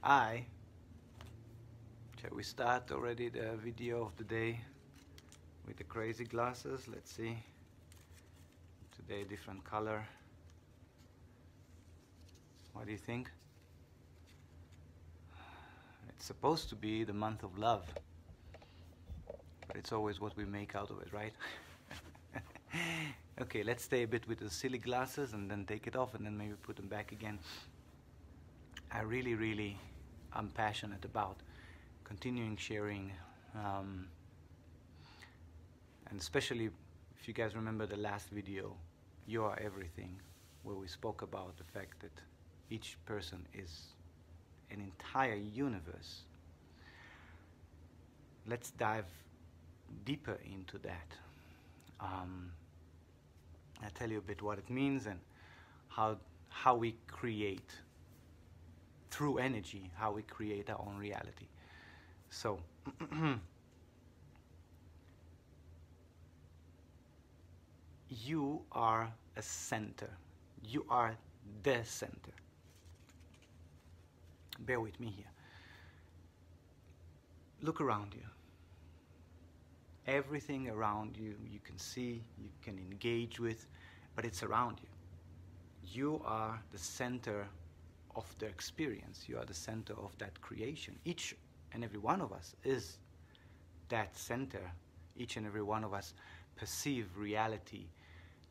Hi. Shall we start already the video of the day with the crazy glasses? Let's see. Today different color. What do you think? It's supposed to be the month of love, but it's always what we make out of it, right? Okay, let's stay a bit with the silly glasses and then take it off and then maybe put them back again. I really am passionate about continuing sharing, and especially if you guys remember the last video, You Are Everything, where we spoke about the fact that each person is an entire universe. Let's dive deeper into that. I'll tell you a bit what it means and how we create, through energy, how we create our own reality. So, you are a center. You are the center. Bear with me here. Look around you. Everything around you, you can see, you can engage with, but it's around you. You are the center of the experience. You are the center of that creation. Each and every one of us is that center. Each and every one of us perceive reality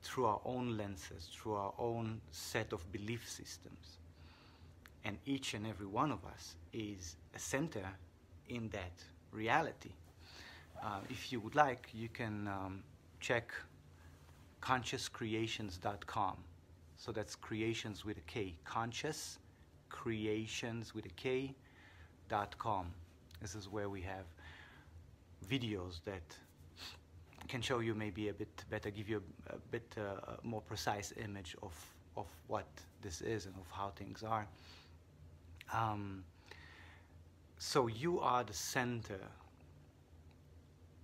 through our own lenses, through our own set of belief systems. And each and every one of us is a center in that reality. If you would like, you can check consciouscreations.com. So that's creations with a K. Conscious creations with a K.com. This is where we have videos that can show you maybe a bit better, give you a bit more precise image of what this is and of how things are. So you are the center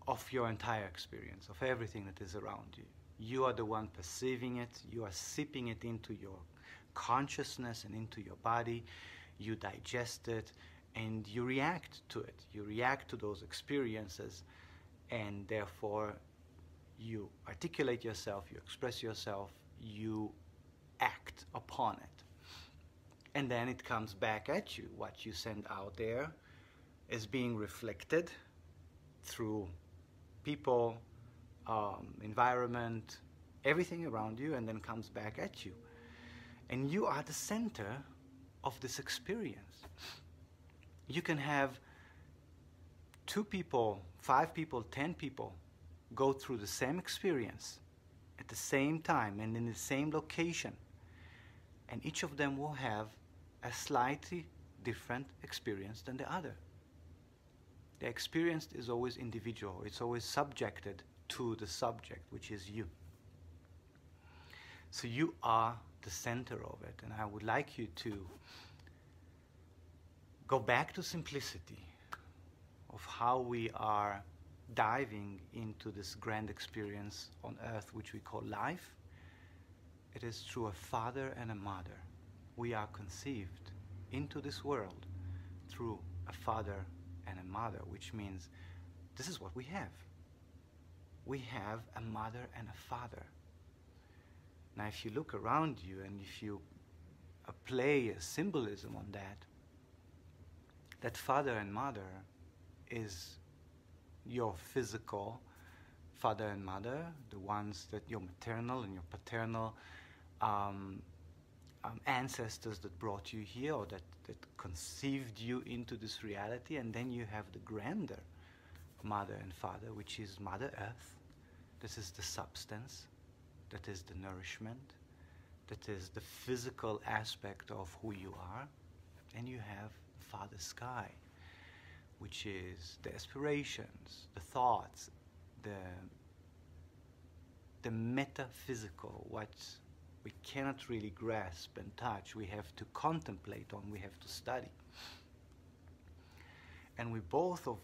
of your entire experience, of everything that is around you. You are the one perceiving it, you are sipping it into your consciousness and into your body, you digest it, and you react to it. You react to those experiences, and therefore you articulate yourself, you express yourself, you act upon it. And then it comes back at you. What you send out there is being reflected through people, environment, everything around you, and then comes back at you. And you are the center of this experience. You can have 2 people, 5 people, 10 people go through the same experience at the same time and in the same location, and each of them will have a slightly different experience than the other. The experience is always individual. It's always subjected to the subject, which is you. So you are the center of it, and I would like you to go back to simplicity of how we are diving into this grand experience on earth, which we call life. It is through a father and a mother. We are conceived into this world through a father and a mother, which means this is what we have. We have a mother and a father. Now, if you look around you and if you apply a symbolism on that, that father and mother is your physical father and mother, the ones that your maternal and your paternal ancestors that brought you here, or that conceived you into this reality. And then you have the grander mother and father, which is Mother Earth. This is the substance, that is the nourishment, that is the physical aspect of who you are. And you have Father Sky, which is the aspirations, the thoughts, the metaphysical, what we cannot really grasp and touch, we have to contemplate on, we have to study. And we both of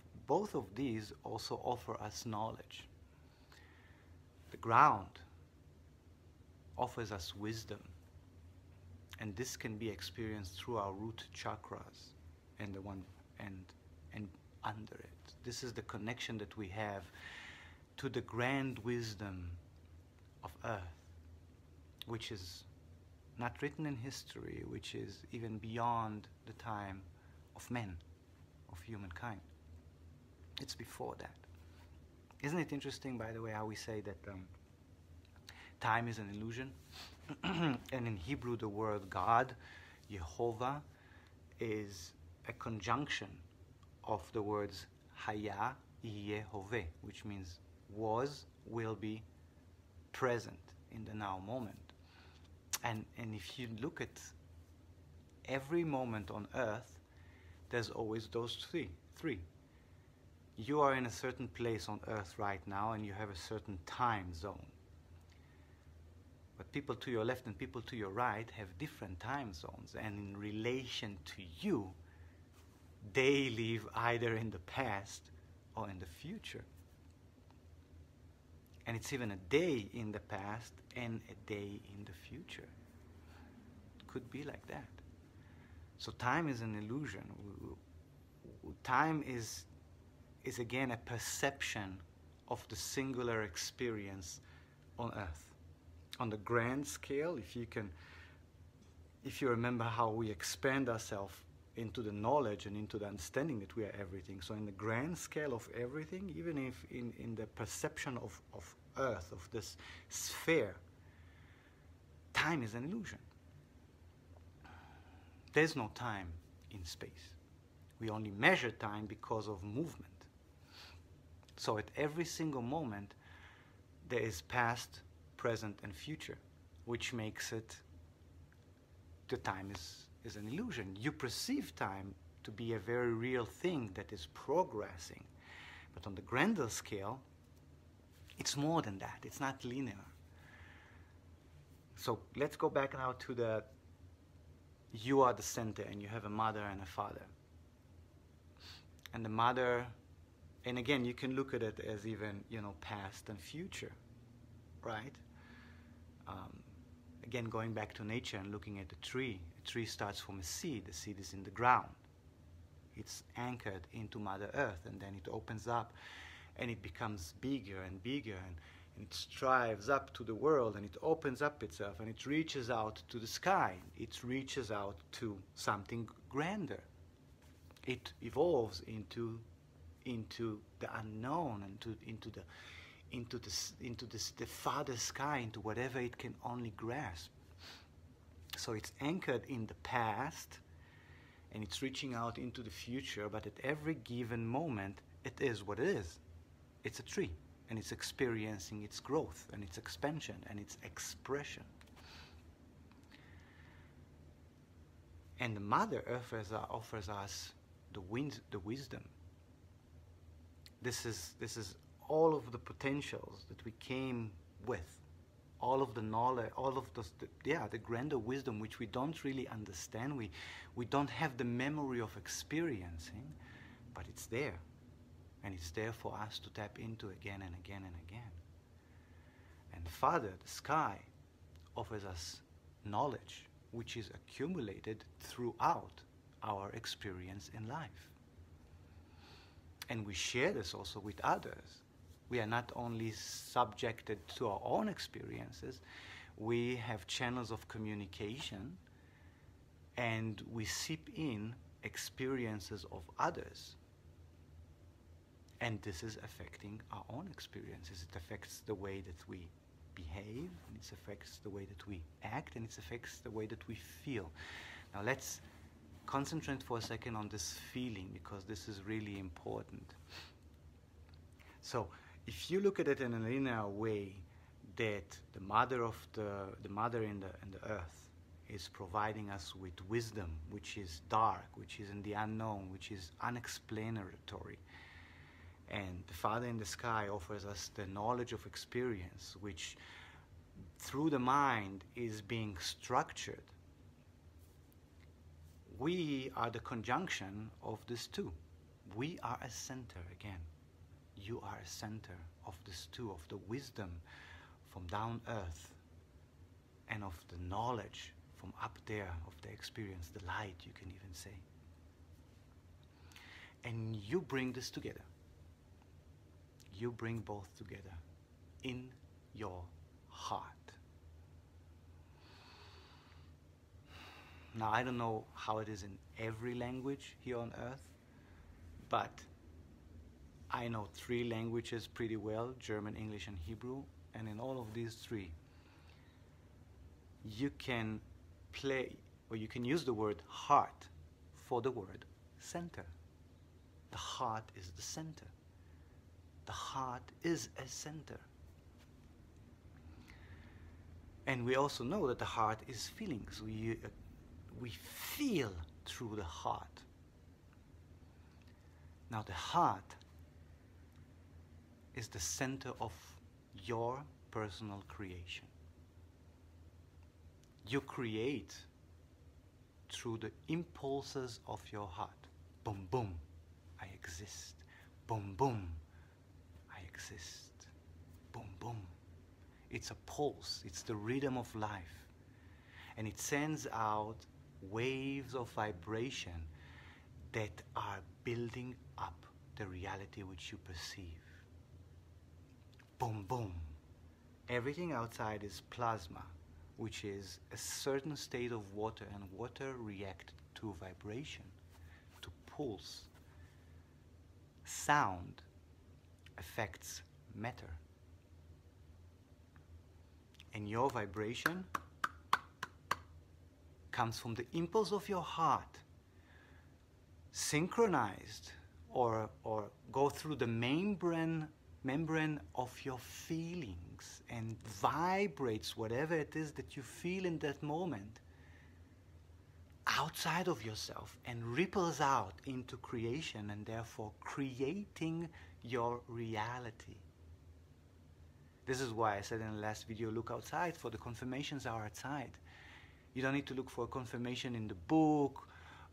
these also offer us knowledge. The ground offers us wisdom, and this can be experienced through our root chakras. and the one and under it. This is the connection that we have to the grand wisdom of Earth, which is not written in history, which is even beyond the time of men, of humankind. It's before that. Isn't it interesting, by the way, how we say that time is an illusion? And in Hebrew, the word God, Yehovah, is a conjunction of the words Haya, Yehoveh, which means was, will be, present in the now moment. And if you look at every moment on earth, there's always those three. You are in a certain place on earth right now, and you have a certain time zone. But people to your left and people to your right have different time zones, and in relation to you, they live either in the past or in the future. And it's even a day in the past and a day in the future. It could be like that. So time is an illusion. Time is again a perception of the singular experience on earth. On the grand scale, if you remember how we expand ourselves into the knowledge and into the understanding that we are everything. So in the grand scale of everything, even if in the perception of earth, of this sphere, time is an illusion. There's no time in space. We only measure time because of movement. So at every single moment, there is past, present, and future, which makes it, the time is an illusion. You perceive time to be a very real thing that is progressing. But on the grander scale, it's more than that. It's not linear. So let's go back now to you are the center, and you have a mother and a father. And the mother, and again, you can look at it as even, past and future, right? Again, going back to nature and looking at the tree starts from a seed. The seed is in the ground. It's anchored into Mother Earth, and then it opens up, and it becomes bigger and bigger, and it strives up to the world, and it opens up itself, and it reaches out to the sky. It reaches out to something grander. It evolves into the unknown, and into the farther sky, into whatever it can only grasp. So it's anchored in the past, and it's reaching out into the future, but at every given moment, it is what it is. It's a tree, and it's experiencing its growth, and its expansion, and its expression. And the Mother offers us the wisdom. This is all of the potentials that we came with, all of the knowledge, all of the grander wisdom which we don't really understand. We don't have the memory of experiencing, but it's there. And it's there for us to tap into again and again and again. And Father, the sky, offers us knowledge which is accumulated throughout our experience in life. And we share this also with others. We are not only subjected to our own experiences, we have channels of communication, and we seep in experiences of others. And this is affecting our own experiences. It affects the way that we behave, and it affects the way that we act, and it affects the way that we feel. Now let's concentrate for a second on this feeling, because this is really important. So if you look at it in a linear way, that the mother in the earth is providing us with wisdom, which is dark, which is in the unknown, which is unexplanatory. And the Father in the sky offers us the knowledge of experience, which through the mind is being structured. We are the conjunction of these two. We are a center again. You are a center of these two, of the wisdom from down earth and of the knowledge from up there, of the experience, the light, you can even say. And you bring this together. You bring both together in your heart. Now, I don't know how it is in every language here on earth, but I know 3 languages pretty well, German, English, and Hebrew. And in all of these 3, you can play, or you can use the word heart for the word center. The heart is the center. The heart is a center. And we also know that the heart is feelings. We feel through the heart. Now the heart is the center of your personal creation. You create through the impulses of your heart. Boom, boom, I exist. Boom, boom, I exist. Boom, boom. It's a pulse. It's the rhythm of life. And it sends out waves of vibration that are building up the reality which you perceive. Boom, boom. Everything outside is plasma, which is a certain state of water, and water reacts to vibration, to pulse. Sound affects matter. And your vibration comes from the impulse of your heart, synchronized or go through the membrane of your feelings and vibrates whatever it is that you feel in that moment outside of yourself and ripples out into creation, and therefore creating your reality. This is why I said in the last video, look outside, for the confirmations are outside. You don't need to look for a confirmation in the book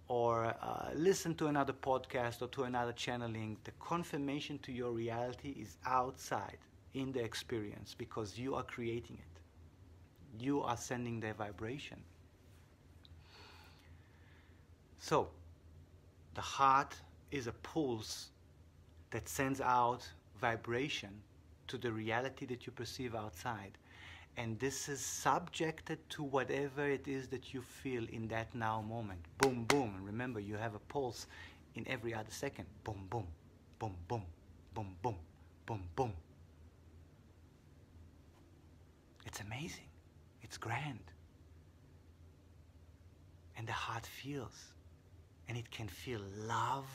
or listen to another podcast or to another channeling. The confirmation to your reality is outside in the experience, because you are creating it. You are sending the vibration. So, the heart is a pulse that sends out vibration to the reality that you perceive outside. And this is subjected to whatever it is that you feel in that now moment. Boom, boom. And remember, you have a pulse in every other second. Boom, boom, boom, boom, boom, boom, boom, boom. It's amazing. It's grand. And the heart feels. And it can feel love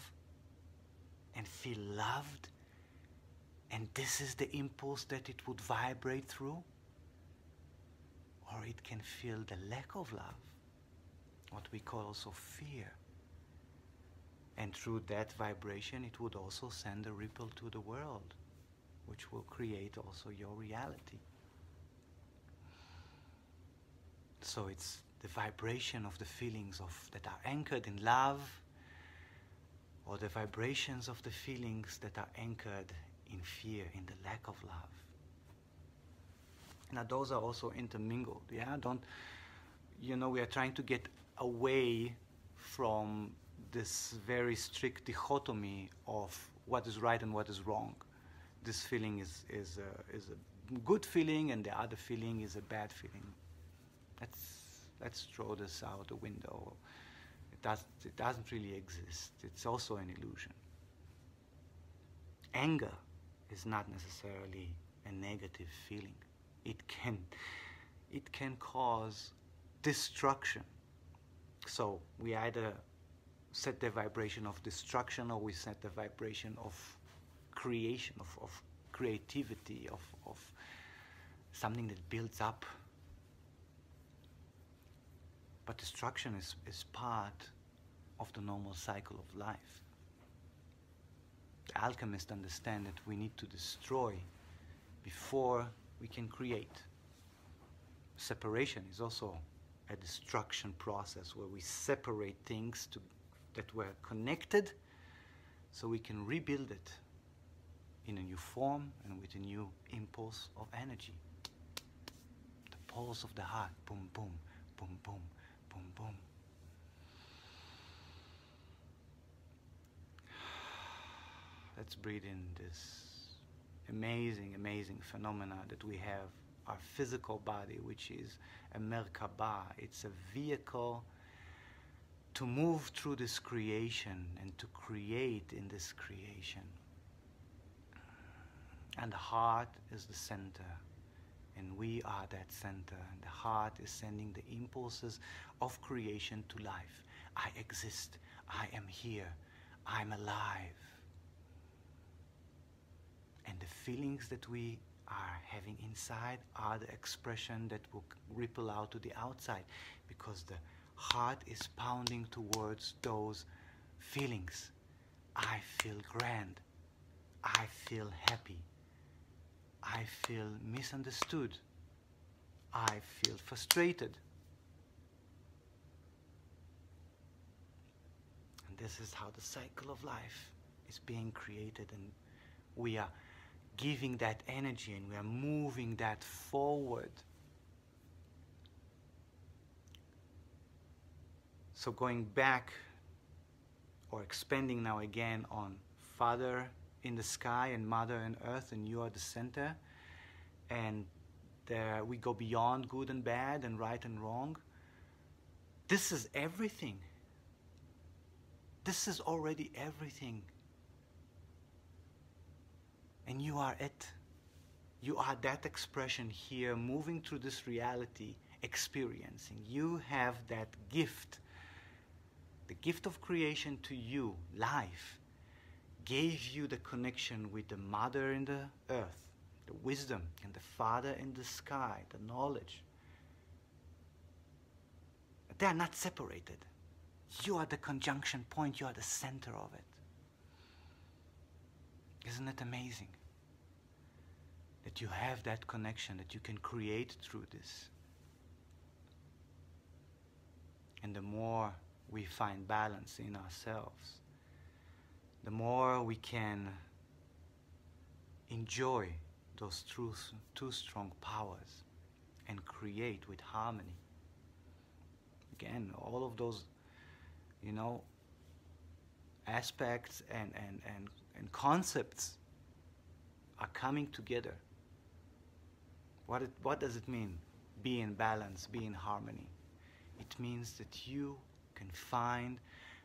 and feel loved. And this is the impulse that it would vibrate through. Or it can feel the lack of love, what we call also fear. And through that vibration, it would also send a ripple to the world, which will create also your reality. So it's the vibration of the feelings that are anchored in love, or the vibrations of the feelings that are anchored in fear, in the lack of love. Now those are also intermingled, yeah? We are trying to get away from this very strict dichotomy of what is right and what is wrong. This feeling is a good feeling, and the other feeling is a bad feeling. Let's throw this out the window. It doesn't really exist. It's also an illusion. Anger is not necessarily a negative feeling. It can cause destruction. So we either set the vibration of destruction, or we set the vibration of creation, of creativity, of something that builds up. But destruction is part of the normal cycle of life. The alchemists understand that we need to destroy before we can create. Separation is also a destruction process, where we separate things that were connected, so we can rebuild it in a new form and with a new impulse of energy. The pulse of the heart, boom, boom, boom, boom, boom, boom. let's breathe in this amazing, amazing phenomena that we have, our physical body, which is a Merkabah. It's a vehicle to move through this creation and to create in this creation. And the heart is the center, and we are that center, and the heart is sending the impulses of creation to life. I exist, I am here, I'm alive. And the feelings that we are having inside are the expression that will ripple out to the outside, because the heart is pounding towards those feelings. I feel grand, I feel happy, I feel misunderstood, I feel frustrated. And this is how the cycle of life is being created, and we are giving that energy and we are moving that forward. So going back, or expanding now again on Father in the sky and Mother in earth, and you are the center, and there we go beyond good and bad and right and wrong. This is everything. This is already everything. And you are it. You are that expression here, moving through this reality, experiencing. You have that gift. The gift of creation to you, life, gave you the connection with the Mother in the earth, the wisdom, and the Father in the sky, the knowledge. They are not separated. You are the conjunction point. You are the center of it. Isn't it amazing that you have that connection, that you can create through this? And the more we find balance in ourselves, the more we can enjoy those two strong powers and create with harmony. Again, all of those, aspects and concepts are coming together. What does it mean? Be in balance, be in harmony. It means that you can find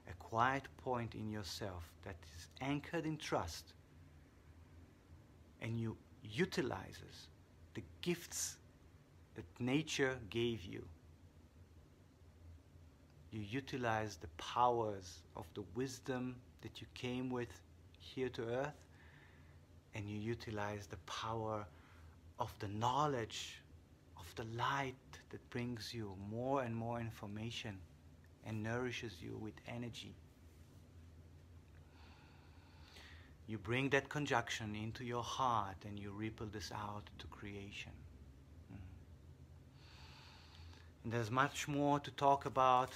a quiet point in yourself that is anchored in trust, and you utilizes the gifts that nature gave you. You utilize the powers of the wisdom that you came with here to earth, and you utilize the power of the knowledge of the light that brings you more and more information and nourishes you with energy. You bring that conjunction into your heart and you ripple this out to creation. And there's much more to talk about,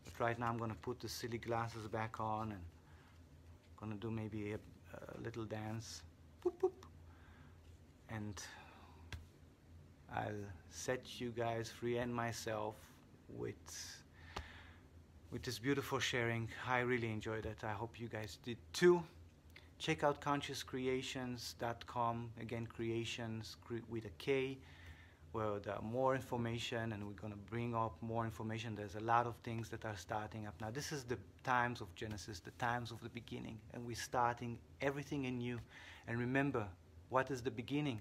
but right now I'm going to put the silly glasses back on and I'm going to do maybe a little dance. Boop, boop. And I'll set you guys free and myself with this beautiful sharing. I really enjoyed it. I hope you guys did too. Check out consciouscreations.com. Again, creations with a K, where there are more information, and we're going to bring up more information. There's a lot of things that are starting up now. This is the times of Genesis, the times of the beginning, and we're starting everything anew. And remember, what is the beginning?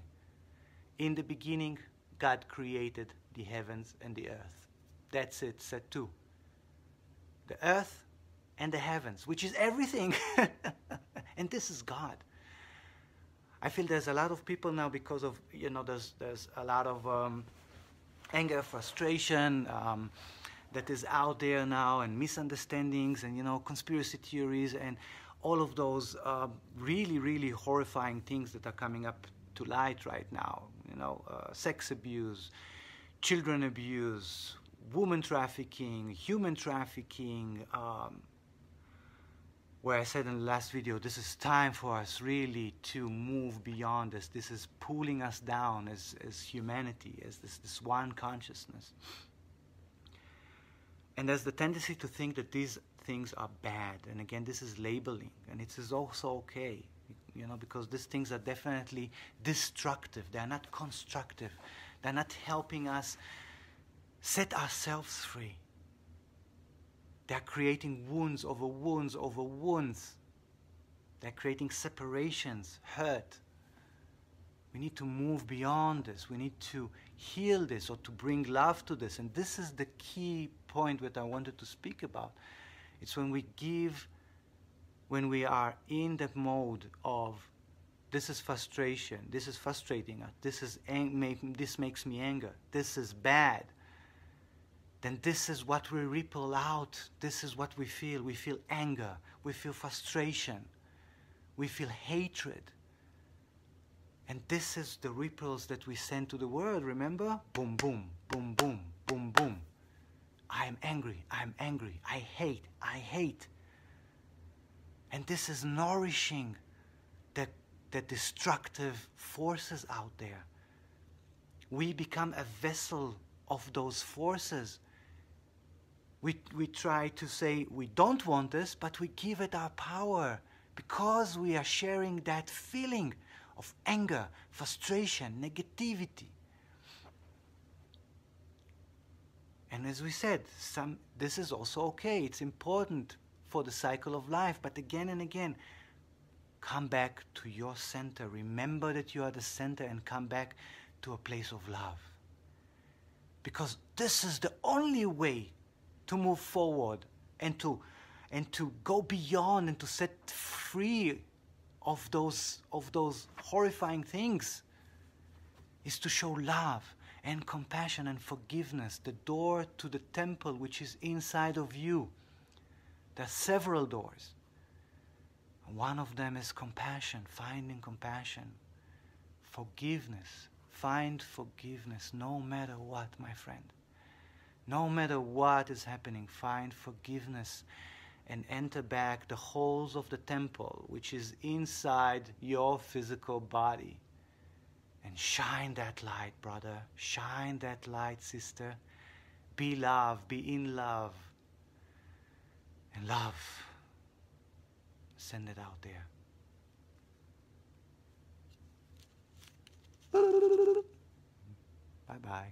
In the beginning, God created the heavens and the earth. That's it, set two. The earth and the heavens, which is everything. And this is God. I feel there's a lot of people now, because of, there's a lot of anger, frustration that is out there now, and misunderstandings, and, conspiracy theories, and all of those really, really horrifying things that are coming up to light right now. Sex abuse, children abuse, woman trafficking, human trafficking, where I said in the last video, this is time for us really to move beyond this. This is pulling us down as humanity, as this one consciousness. And there's the tendency to think that these things are bad. And again, this is labeling, and it is also okay, because these things are definitely destructive. They are not constructive. They're not helping us set ourselves free. They're creating wounds over wounds over wounds. They're creating separations, hurt. We need to move beyond this. We need to heal this, or to bring love to this. And this is the key point that I wanted to speak about. It's when we are in that mode of, this is frustration, this is frustrating us, this makes me anger, this is bad, then this is what we ripple out. This is what we feel. We feel anger, we feel frustration, we feel hatred. And this is the ripples that we send to the world, remember? Boom, boom, boom, boom, boom, boom. I am angry, I hate. And this is nourishing the destructive forces out there. We become a vessel of those forces. We try to say we don't want this, but we give it our power because we are sharing that feeling of anger, frustration, negativity. And as we said, this is also okay. It's important for the cycle of life. But again and again, come back to your center. Remember that you are the center, and come back to a place of love. Because this is the only way to move forward and to go beyond and to set free of those horrifying things, is to show love and compassion and forgiveness, the door to the temple which is inside of you. There are several doors. One of them is compassion, finding compassion, forgiveness. Find forgiveness no matter what, my friend. No matter what is happening, find forgiveness and enter back the halls of the temple, which is inside your physical body. And shine that light, brother. Shine that light, sister. Be love, be in love. And love, send it out there. Bye-bye.